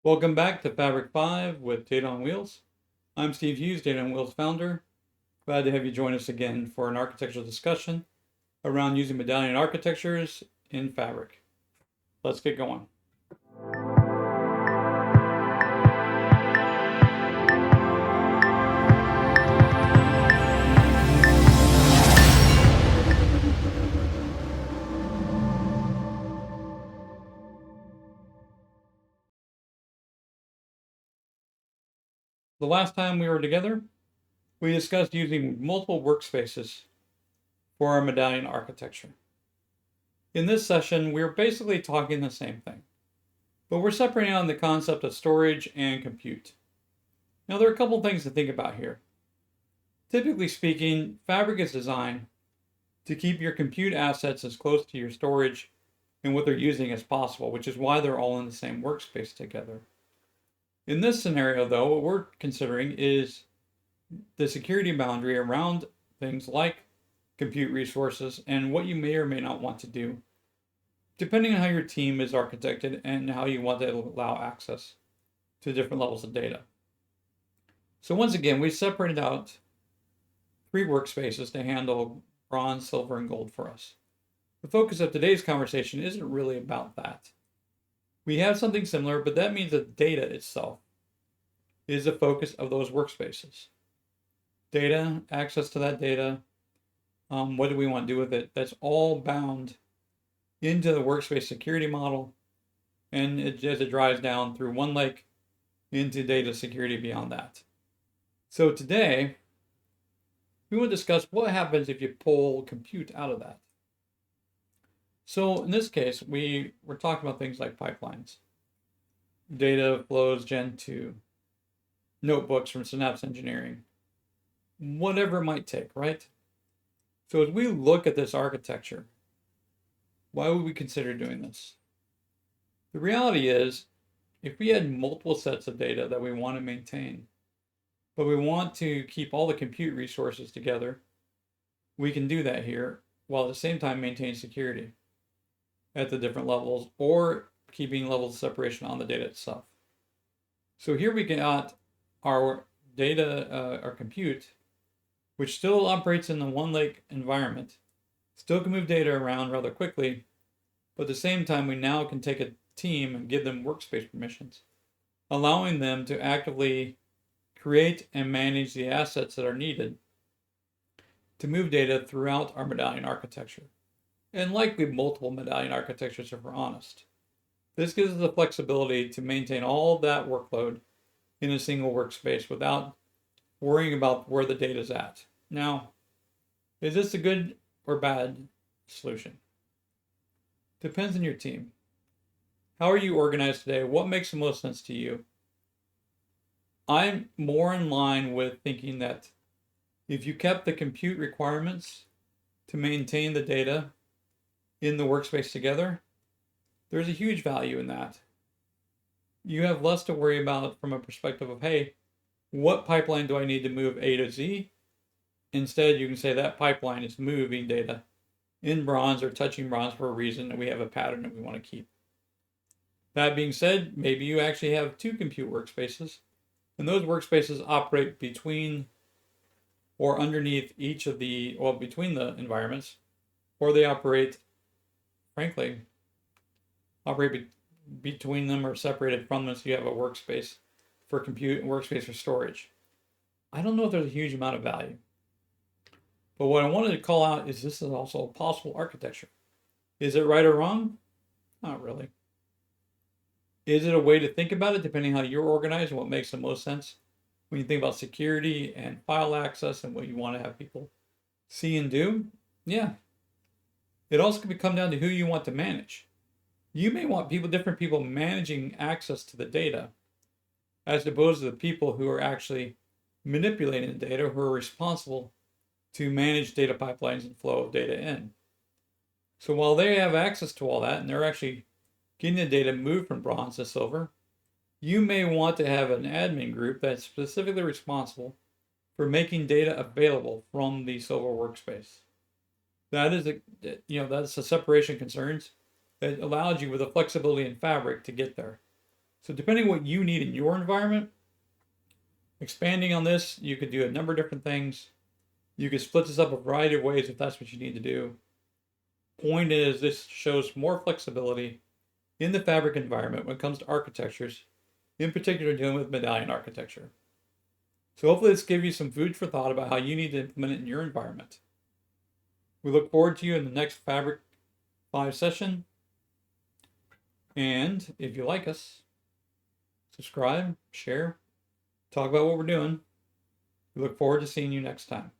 Welcome back to Fabric 5 with Data on Wheels. I'm Steve Hughes, Data on Wheels founder. Glad to have you join us again for an architectural discussion around using Medallion architectures in Fabric. Let's get going. The last time we were together, we discussed using multiple workspaces for our Medallion architecture. In this session, we're basically talking the same thing, but we're separating out the concept of storage and compute. Now, there are a couple things to think about here. Typically speaking, Fabric is designed to keep your compute assets as close to your storage and what they're using as possible, which is why they're all in the same workspace together. In this scenario, though, what we're considering is the security boundary around things like compute resources and what you may or may not want to do, depending on how your team is architected and how you want to allow access to different levels of data. So once again, we separated out 3 workspaces to handle bronze, silver, and gold for us. The focus of today's conversation isn't really about that. We have something similar, but that means that data itself is the focus of those workspaces. Data, access to that data, what do we want to do with it? That's all bound into the workspace security model, and as it drives down through one lake into data security beyond that. So today, we will discuss what happens if you pull compute out of that. So in this case, we're talking about things like pipelines, data flows Gen 2, notebooks from Synapse Engineering, whatever it might take, right? So as we look at this architecture, why would we consider doing this? The reality is, if we had multiple sets of data that we want to maintain, but we want to keep all the compute resources together, we can do that here while at the same time maintain security at the different levels or keeping levels of separation on the data itself. So here we got our data, our compute, which still operates in the one lake environment, still can move data around rather quickly, but at the same time, we now can take a team and give them workspace permissions, allowing them to actively create and manage the assets that are needed to move data throughout our Medallion architecture, and likely multiple Medallion architectures if we're honest. This gives us the flexibility to maintain all of that workload in a single workspace without worrying about where the data is at. Now, is this a good or bad solution? Depends on your team. How are you organized today? What makes the most sense to you? I'm more in line with thinking that if you kept the compute requirements to maintain the data in the workspace together, there's a huge value in that. You have less to worry about from a perspective of, hey, what pipeline do I need to move A to Z? Instead, you can say that pipeline is moving data in bronze or touching bronze for a reason, and we have a pattern that we want to keep. That being said, maybe you actually have 2 compute workspaces, and those workspaces operate between or underneath each of between the environments, or they operate, frankly, between them or separated from them, so you have a workspace for compute and workspace for storage. I don't know if there's a huge amount of value. But what I wanted to call out is this is also a possible architecture. Is it right or wrong? Not really. Is it a way to think about it depending how you're organized and what makes the most sense when you think about security and file access and what you want to have people see and do? Yeah. It also can come down to who you want to manage. You may want different people managing access to the data as opposed to the people who are actually manipulating the data, who are responsible to manage data pipelines and flow of data in. So while they have access to all that and they're actually getting the data moved from bronze to silver, you may want to have an admin group that's specifically responsible for making data available from the silver workspace. That's the separation concerns that allows you with the flexibility in Fabric to get there. So depending on what you need in your environment, expanding on this, you could do a number of different things. You could split this up a variety of ways if that's what you need to do. Point is, this shows more flexibility in the Fabric environment when it comes to architectures, in particular dealing with Medallion architecture. So hopefully this gives you some food for thought about how you need to implement it in your environment. We look forward to you in the next Fabric 5 session. And if you like us, subscribe, share, talk about what we're doing. We look forward to seeing you next time.